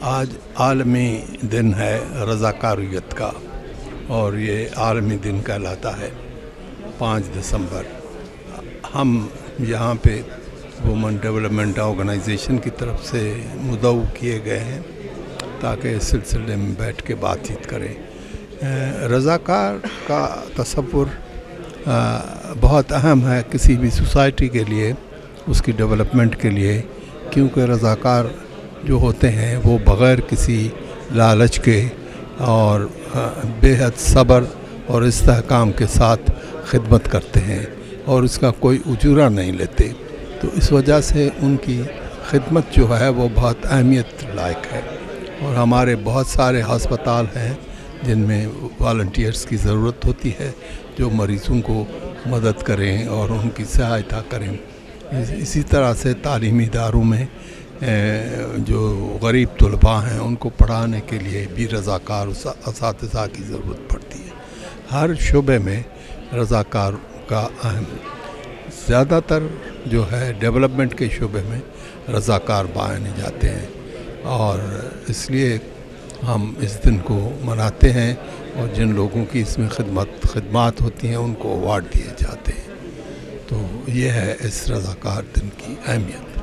आज आलमी दिन है रज़ाकारियत का और ये आलमी दिन कहलाता है 5 दिसंबर। हम यहाँ पे वुमेन डेवलपमेंट ऑर्गेनाइजेशन की तरफ से मुदऊ किए गए हैं ताकि इस सिलसिले में बैठ के बातचीत करें। रज़ाकार का तसव्वुर बहुत अहम है किसी भी सोसाइटी के लिए, उसकी डेवलपमेंट के लिए, क्योंकि रज़ाकार जो होते हैं वो बग़ैर किसी लालच के और बेहद सब्र और इस्तेहकाम के साथ खिदमत करते हैं और इसका कोई उजूरा नहीं लेते। तो इस वजह से उनकी खिदमत जो है वो बहुत अहमियत लायक है। और हमारे बहुत सारे हस्पताल हैं जिनमें वॉलंटियर्स की ज़रूरत होती है जो मरीज़ों को मदद करें और उनकी सहायता करें। इसी तरह से तालीमी इदारों में जो गरीब तलबा हैं उनको पढ़ाने के लिए भी रज़ाकार असातिज़ा की ज़रूरत पड़ती है। हर शुबे में रज़ाकार का अहम, ज़्यादातर जो है डेवलपमेंट के शुबे में रज़ाकार माने जाते हैं और इसलिए हम इस दिन को मनाते हैं और जिन लोगों की इसमें खिदमत होती हैं उनको अवार्ड दिए जाते हैं। तो ये है इस रज़ाकार दिन की अहमियत।